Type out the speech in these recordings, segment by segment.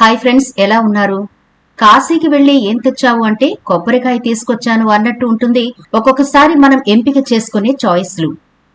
Hi friends, ఎలా ఉన్నారు? కాశీకి వెళ్లి ఏం తెచ్చావు అంటే కొబ్బరికాయ తీసుకొచ్చాను అన్నట్టు ఉంటుంది ఒక్కొక్కసారి మనం ఎంపిక చేసుకునే చాయిస్లు.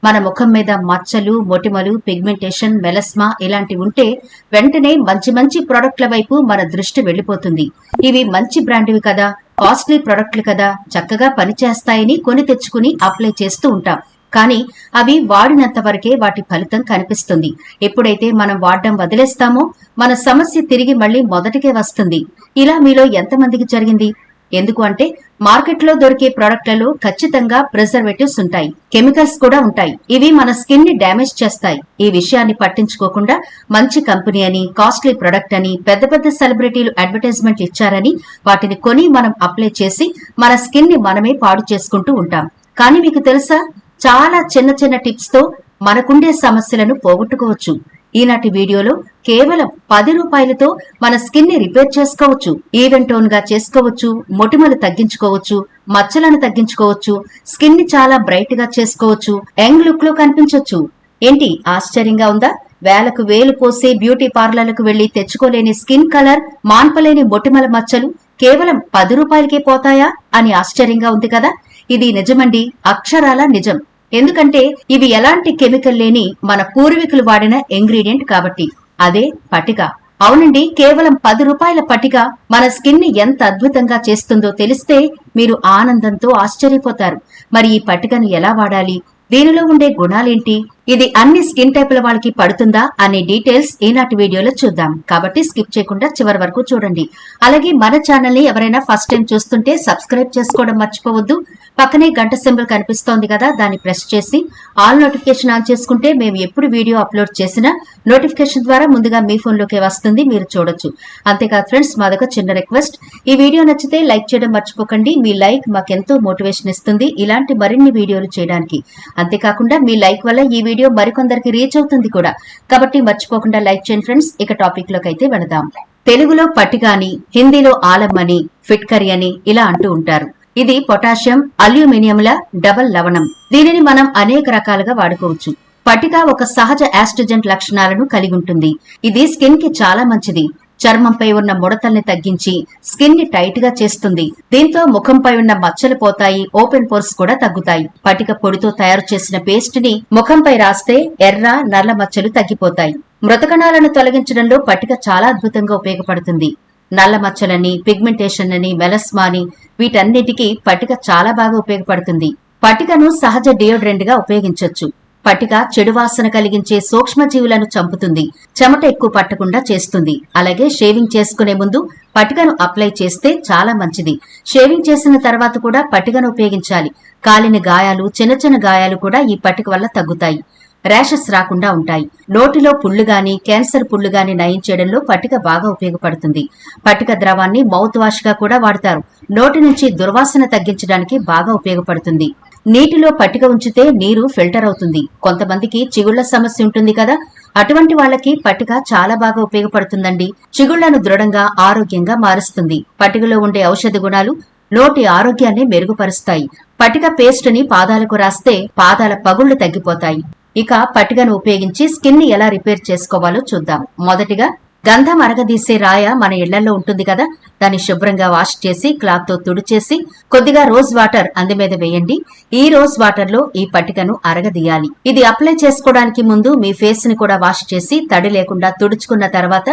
మన ముఖం మీద మచ్చలు, మొటిమలు, పిగ్మెంటేషన్, మెలస్మా ఇలాంటివి ఉంటే వెంటనే మంచి మంచి ప్రొడక్ట్ల వైపు మన దృష్టి వెళ్లిపోతుంది. ఇవి మంచి బ్రాండ్వి కదా, కాస్ట్లీ ప్రొడక్ట్లు కదా, చక్కగా పనిచేస్తాయని కొని తెచ్చుకుని అప్లై చేస్తూ ఉంటాం. కానీ అవి వాడినంత వరకే వాటి ఫలితం కనిపిస్తుంది. ఎప్పుడైతే మనం వాడడం వదిలేస్తామో మన సమస్య తిరిగి మళ్లీ మొదటికే వస్తుంది. ఇలా మీలో ఎంతమందికి జరిగింది? ఎందుకు అంటే మార్కెట్లో దొరికే ప్రొడక్ట్లలో ఖచ్చితంగా ప్రిజర్వేటివ్స్ ఉంటాయి, కెమికల్స్ కూడా ఉంటాయి. ఇవి మన స్కిన్ ని డ్యామేజ్ చేస్తాయి. ఈ విషయాన్ని పట్టించుకోకుండా మంచి కంపెనీ అని, కాస్ట్లీ ప్రొడక్ట్ అని, పెద్ద పెద్ద సెలబ్రిటీలు అడ్వర్టైజ్మెంట్లు ఇచ్చారని వాటిని కొని మనం అప్లై చేసి మన స్కిన్ ని మనమే పాడు చేసుకుంటూ ఉంటాం. కానీ మీకు తెలుసా, చాలా చిన్న చిన్న టిప్స్ తో మనకుండే సమస్యలను పోగొట్టుకోవచ్చు. ఈనాటి వీడియోలో కేవలం 10 రూపాయలతో మన స్కిన్ ని రిపేర్ చేసుకోవచ్చు, ఈవెన్ టోన్ గా చేసుకోవచ్చు, మొటిమలు తగ్గించుకోవచ్చు, మచ్చలను తగ్గించుకోవచ్చు, స్కిన్ ని చాలా బ్రైట్ గా చేసుకోవచ్చు, యంగ్ లుక్ లో కనిపించొచ్చు. ఏంటి ఆశ్చర్యంగా ఉందా? వేలకు వేలు పోసే బ్యూటీ పార్లర్లకు వెళ్లి తెచ్చుకోలేని స్కిన్ కలర్, మాన్పలేని మొటిమల మచ్చలు కేవలం 10 రూపాయలకే పోతాయా అని ఆశ్చర్యంగా ఉంది కదా. ఇది నిజమండి, అక్షరాల నిజం. ఎందుకంటే ఇవి ఎలాంటి కెమికల్ లేని మన పూర్వీకులు వాడిన ఇంగ్రీడియంట్ కాబట్టి. అదే పటిక. అవునండి, కేవలం 10 రూపాయల పటిక మన స్కిన్ ని ఎంత అద్భుతంగా చేస్తుందో తెలిస్తే మీరు ఆనందంతో ఆశ్చర్యపోతారు. మరి ఈ పటికను ఎలా వాడాలి, దీనిలో ఉండే గుణాలేంటి, ఇది అన్ని స్కిన్ టైపుల వాళ్ళకి పడుతుందా అనే డీటెయిల్స్ ఈనాటి వీడియోలో చూద్దాం. కాబట్టి స్కిప్ చేయకుండా చివరి వరకు చూడండి. అలాగే మన ఛానల్ ని ఎవరైనా ఫస్ట్ టైం చూస్తుంటే సబ్స్క్రైబ్ చేసుకోవడం మర్చిపోవద్దు. పక్కనే గంట సింబల్ కనిపిస్తోంది కదా, దాన్ని ప్రెస్ చేసి ఆల్ నోటిఫికేషన్ ఆన్ చేసుకుంటే మేము ఎప్పుడు వీడియో అప్లోడ్ చేసినా నోటిఫికేషన్ ద్వారా ముందుగా మీ ఫోన్ లోకే వస్తుంది, మీరు చూడొచ్చు. అంతేకాదు ఫ్రెండ్స్, మాదొక చిన్న రిక్వెస్ట్, ఈ వీడియో నచ్చితే లైక్ చేయడం మర్చిపోకండి. మీ లైక్ మాకెంతో మోటివేషన్ ఇస్తుంది ఇలాంటి మరిన్ని వీడియోలు చేయడానికి. అంతేకాకుండా మీ లైక్ వల్ల ఈ వీడియో మరికొందరికి రీచ్ అవుతుంది కూడా. కాబట్టి మర్చిపోకుండా లైక్ చేయండి ఫ్రెండ్స్. ఇక టాపిక్ లోకి అయితే వెళదాం. తెలుగులో పటిక అని, హిందీలో ఆలం అని, ఫిట్కరీ అని ఇలా అంటూ ఉంటారు. ఇది పొటాషియం, అల్యూమినియంల డబల్ లవణం. దీనిని మనం అనేక రకాలుగా వాడుకోవచ్చు. పటిక ఒక సహజ యాస్ట్రోజెంట్ లక్షణాలను కలిగి ఉంటుంది. ఇది స్కిన్ కి చాలా మంచిది. చర్మంపై ఉన్న ముడతల్ని తగ్గించి స్కిన్ ని టైట్ గా చేస్తుంది. దీంతో ముఖంపై ఉన్న మచ్చలు పోతాయి, ఓపెన్ పోర్స్ కూడా తగ్గుతాయి. పటిక పొడితో తయారు చేసిన పేస్ట్ ని ముఖంపై రాస్తే ఎర్ర, నల్ల మచ్చలు తగ్గిపోతాయి. మృతకణాలను తొలగించడంలో పటిక చాలా అద్భుతంగా ఉపయోగపడుతుంది. నల్ల మచ్చలని, పిగ్మెంటేషన్ అని, మెలస్మా అని వీటన్నిటికీ పటిక చాలా బాగా ఉపయోగపడుతుంది. పటికను సహజ డియోడ్రెంట్ గా ఉపయోగించొచ్చు. పటిక చెడు వాసన కలిగించే సూక్ష్మజీవులను చంపుతుంది, చెమట ఎక్కువ పట్టకుండా చేస్తుంది. అలాగే షేవింగ్ చేసుకునే ముందు పటికను అప్లై చేస్తే చాలా మంచిది. షేవింగ్ చేసిన తర్వాత కూడా పటికను ఉపయోగించాలి. కాలిన గాయాలు, చిన్న చిన్న గాయాలు కూడా ఈ పటిక వల్ల తగ్గుతాయి. ర్యాషెస్ రాకుండా ఉంటాయి. నోటిలో పుళ్లు గాని, క్యాన్సర్ పుళ్లు గాని నయం చేయడంలో పటిక బాగా ఉపయోగపడుతుంది. పటిక ద్రవాన్ని మౌత్ వాష్ గా కూడా వాడతారు. నోటి నుంచి దుర్వాసన తగ్గించడానికి బాగా ఉపయోగపడుతుంది. నీటిలో పటిక ఉంచితే నీరు ఫిల్టర్ అవుతుంది. కొంతమందికి చిగుళ్ల సమస్య ఉంటుంది కదా, అటువంటి వాళ్ళకి పటిక చాలా బాగా ఉపయోగపడుతుందండి. చిగుళ్లను దృఢంగా, ఆరోగ్యంగా మారుస్తుంది. పటికలో ఉండే ఔషధ గుణాలు నోటి ఆరోగ్యాన్ని మెరుగుపరుస్తాయి. పటిక పేస్ట్ ని పాదాలకు రాస్తే పాదాల పగుళ్లు తగ్గిపోతాయి. ఇక పటికను ఉపయోగించి స్కిన్ ని ఎలా రిపేర్ చేసుకోవాలో చూద్దాం. మొదటిగా గంధం అరగదీసే రాయ మన ఇళ్లలో ఉంటుంది కదా, దాన్ని శుభ్రంగా వాష్ చేసి క్లాత్ తో తుడిచేసి కొద్దిగా రోజ్ వాటర్ అందు మీద వేయండి. ఈ రోజ్ వాటర్ లో ఈ పటికను అరగదీయాలి. ఇది అప్లై చేసుకోవడానికి ముందు మీ ఫేస్ ని కూడా వాష్ చేసి తడి లేకుండా తుడుచుకున్న తర్వాత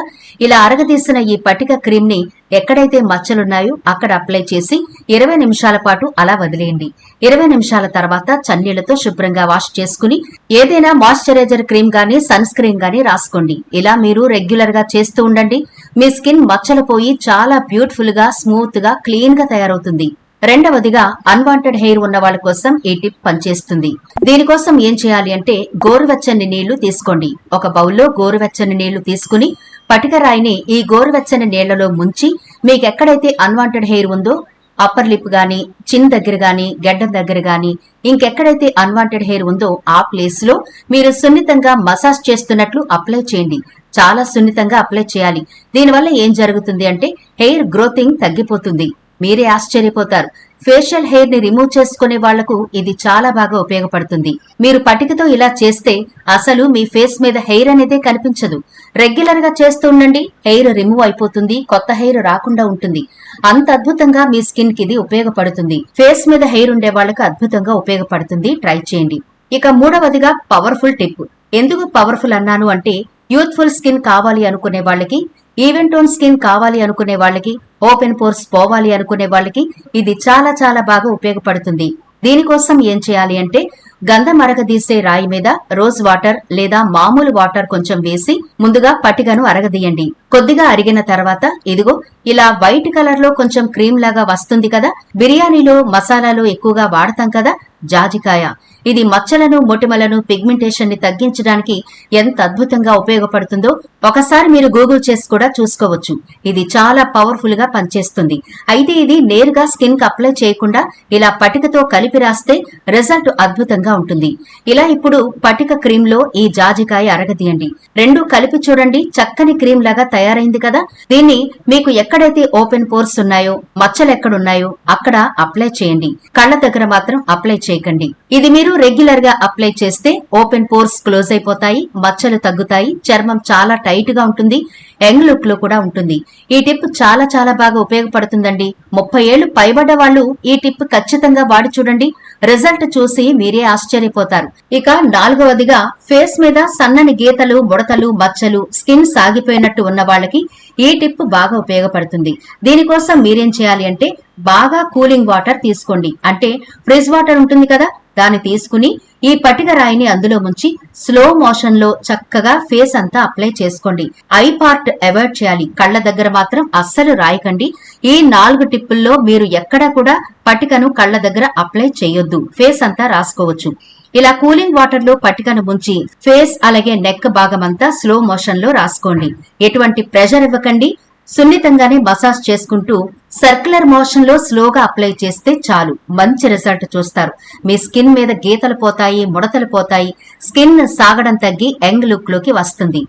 ఇలా అరగదీసిన ఈ పటిక క్రీమ్ ని ఎక్కడైతే మచ్చలున్నాయో అక్కడ అప్లై చేసి 20 నిమిషాల పాటు అలా వదిలేయండి. 20 నిమిషాల తర్వాత చన్నీళ్లతో శుభ్రంగా వాష్ చేసుకుని ఏదైనా మాయిశ్చరైజర్ క్రీమ్ గానీ, సన్ స్క్రీన్ గానీ రాసుకోండి. ఇలా మీరు రెగ్యులర్ గా చేస్తూ ఉండండి. మీ స్కిన్ మచ్చలు పోయి చాలా బ్యూటిఫుల్ గా, స్మూత్ గా, క్లీన్ గా తయారవుతుంది. రెండవదిగా అన్వాంటెడ్ హెయిర్ ఉన్న వాళ్ళ కోసం ఈ టిప్ పనిచేస్తుంది. దీనికోసం ఏం చేయాలి అంటే గోరువెచ్చని నీళ్లు తీసుకోండి. ఒక బౌల్లో గోరువెచ్చని నీళ్లు తీసుకుని పటిక రాయిని ఈ గోరువెచ్చని నీళ్లలో ముంచి మీకెక్కడైతే అన్వాంటెడ్ హెయిర్ ఉందో అప్పర్ లిప్ గాని, చిన్ దగ్గర గాని, గెడ్డం దగ్గర గాని, ఇంకెక్కడైతే అన్వాంటెడ్ హెయిర్ ఉందో ఆ ప్లేస్ లో మీరు సున్నితంగా మసాజ్ చేస్తున్నట్లు అప్లై చేయండి. చాలా సున్నితంగా అప్లై చేయాలి. దీనివల్ల ఏం జరుగుతుంది అంటే హెయిర్ గ్రోతింగ్ తగ్గిపోతుంది. మీరే ఆశ్చర్యపోతారు. ఫేషియల్ హెయిర్ ని రిమూవ్ చేసుకునే వాళ్లకు ఇది చాలా బాగా ఉపయోగపడుతుంది. మీరు పటికతో ఇలా చేస్తే అసలు మీ ఫేస్ మీద హెయిర్ అనేదే కనిపించదు. రెగ్యులర్ గా చేస్తూ ఉండండి, హెయిర్ రిమూవ్ అయిపోతుంది, కొత్త హెయిర్ రాకుండా ఉంటుంది. అంత అద్భుతంగా మీ స్కిన్ కి ఇది ఉపయోగపడుతుంది. ఫేస్ మీద హెయిర్ ఉండే వాళ్లకు అద్భుతంగా ఉపయోగపడుతుంది. ట్రై చేయండి. ఇక మూడవదిగా పవర్ఫుల్ టిప్. ఎందుకు పవర్ఫుల్ అన్నాను అంటే, యూత్ఫుల్ స్కిన్ కావాలి అనుకునే వాళ్ళకి, ఈవెన్ టోన్ స్కిన్ కావాలి అనుకునే వాళ్ళకి, ఓపెన్ పోర్స్ పోవాలి అనుకునే వాళ్ళకి ఇది చాలా చాలా బాగా ఉపయోగపడుతుంది. దీనికోసం ఏం చేయాలి అంటే, గంధం అరగదీసే రాయి మీద రోజ్ వాటర్ లేదా మామూలు వాటర్ కొంచెం వేసి ముందుగా పటికను అరగదీయండి. కొద్దిగా అరిగిన తర్వాత ఇదిగో ఇలా వైట్ కలర్ లో కొంచెం క్రీమ్ లాగా వస్తుంది కదా, బిర్యానీలో మసాలాలో ఎక్కువగా వాడతాం కదా జాజికాయ. ఇది మచ్చలను, మొటిమలను, పిగ్మెంటేషన్ ని తగ్గించడానికి ఎంత అద్భుతంగా ఉపయోగపడుతుందో ఒకసారి మీరు గూగుల్ చేసి కూడా చూసుకోవచ్చు. ఇది చాలా పవర్ఫుల్ గా పనిచేస్తుంది. అయితే ఇది నేరుగా స్కిన్ కి అప్లై చేయకుండా ఇలా పటికతో కలిపి రాస్తే రిజల్ట్ అద్భుతంగా ఉంటుంది. ఇలా ఇప్పుడు పటిక క్రీమ్ లో ఈ జాజికాయ అరగదీయండి. రెండు కలిపి చూడండి, చక్కని క్రీమ్ లాగా తయారైంది కదా. దీన్ని మీకు ఎక్కడైతే ఓపెన్ పోర్స్ ఉన్నాయో, మచ్చలు ఎక్కడున్నాయో అక్కడ అప్లై చేయండి. కళ్ల దగ్గర మాత్రం అప్లై చేయకండి. ఇది మీరు రెగ్యులర్ గా అప్లై చేస్తే ఓపెన్ పోర్స్ క్లోజ్ అయిపోతాయి, మచ్చలు తగ్గుతాయి, చర్మం చాలా టైట్ గా ఉంటుంది, యంగ్ లుక్ లో కూడా ఉంటుంది. ఈ టిప్ చాలా చాలా బాగా ఉపయోగపడుతుందండి. 30 ఏళ్లు పైబడ్డ వాళ్ళు ఈ టిప్ ఖచ్చితంగా వాడి చూడండి. రిజల్ట్ చూసి మీరే ఆశ్చర్యపోతారు. ఇక నాలుగవదిగా, ఫేస్ మీద సన్నని గీతలు, ముడతలు, మచ్చలు, స్కిన్ సాగిపోయినట్టు ఉన్న వాళ్ళకి ఈ టిప్ బాగా ఉపయోగపడుతుంది. దీనికోసం మీరేం చేయాలి అంటే, బాగా కూలింగ్ వాటర్ తీసుకోండి. అంటే ఫ్రిడ్జ్ వాటర్ ఉంటుంది కదా, దాన్ని తీసుకుని ఈ పటిక రాయిని అందులో ముంచి స్లో మోషన్ లో చక్కగా ఫేస్ అంతా అప్లై చేసుకోండి. ఐ పార్ట్ అవాయిడ్ చేయాలి. కళ్ల దగ్గర మాత్రం అస్సలు రాయకండి. ఈ 4 టిప్పుల్లో మీరు ఎక్కడా కూడా పటికను కళ్ల దగ్గర అప్లై చేయొద్దు. ఫేస్ అంతా రాసుకోవచ్చు. ఇలా కూలింగ్ వాటర్ లో పటికను ముంచి ఫేస్ అలాగే నెక్ భాగమంతా స్లో మోషన్ లో రాసుకోండి. ఎటువంటి ప్రెషర్ ఇవ్వకండి. సున్నితంగానే మసాజ్ చేసుకుంటూ సర్క్యులర్ మోషన్ లో స్లోగా అప్లై చేస్తే చాలు, మంచి రిజల్ట్ చూస్తారు. మీ స్కిన్ మీద గీతలు పోతాయి, ముడతలు పోతాయి, స్కిన్ సాగడం తగ్గి యంగ్ లుక్ లోకి వస్తుంది.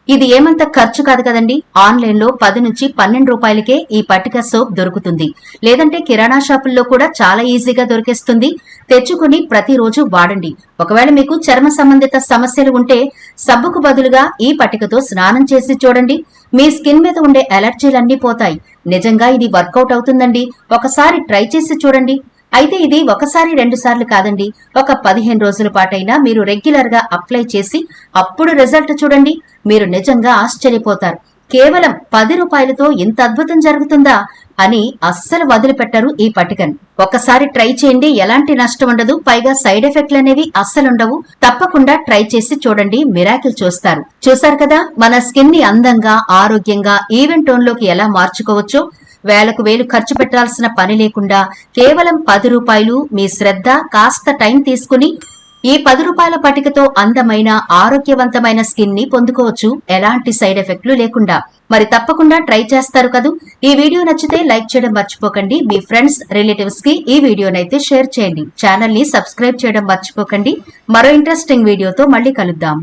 ఇది ఏమంత ఖర్చు కాదు కదండి. ఆన్లైన్ లో 10 నుంచి 12 రూపాయలకే ఈ పటిక సోప్ దొరుకుతుంది. లేదంటే కిరాణా షాపుల్లో కూడా చాలా ఈజీగా దొరికేస్తుంది. తెచ్చుకుని ప్రతిరోజు వాడండి. ఒకవేళ మీకు చర్మ సంబంధిత సమస్యలు ఉంటే సబ్బుకు బదులుగా ఈ పటికతో స్నానం చేసి చూడండి. మీ స్కిన్ మీద ఉండే అలర్జీలన్నీ పోతాయి. నిజంగా ఇది వర్కౌట్ అవుతుందండి. ఒకసారి ట్రై చేసి చూడండి. అయితే ఇది ఒకసారి 2 సార్లు కాదండి, ఒక 15 రోజుల పాటైనా మీరు రెగ్యులర్ గా అప్లై చేసి అప్పుడు రిజల్ట్ చూడండి. మీరు నిజంగా ఆశ్చర్యపోతారు. కేవలం 10 రూపాయలతో ఇంత అద్భుతం జరుగుతుందా అని అస్సలు వదిలిపెట్టరు ఈ పటికను. ఒకసారి ట్రై చేయండి, ఎలాంటి నష్టం ఉండదు. పైగా సైడ్ ఎఫెక్ట్లు అనేవి అస్సలుండవు. తప్పకుండా ట్రై చేసి చూడండి, మిరాకిల్ చూస్తారు. చూసారు కదా మన స్కిన్ ని అందంగా, ఆరోగ్యంగా, ఈవెన్ టోన్ లోకి ఎలా మార్చుకోవచ్చో. వేలకు వేలు ఖర్చు పెట్టాల్సిన పని లేకుండా కేవలం 10 రూపాయలు మీ శ్రద్ధ, కాస్త టైం తీసుకుని ఈ 10 రూపాయల పటికతో అందమైన, ఆరోగ్యవంతమైన స్కిన్ ని పొందుకోవచ్చు, ఎలాంటి సైడ్ ఎఫెక్ట్లు లేకుండా. మరి తప్పకుండా ట్రై చేస్తారు కదూ. ఈ వీడియో నచ్చితే లైక్ చేయడం మర్చిపోకండి. మీ ఫ్రెండ్స్, రిలేటివ్స్ కి ఈ వీడియోనైతే షేర్ చేయండి. ఛానల్ ని సబ్స్క్రైబ్ చేయడం మర్చిపోకండి. మరో ఇంట్రెస్టింగ్ వీడియోతో మళ్ళీ కలుద్దాం.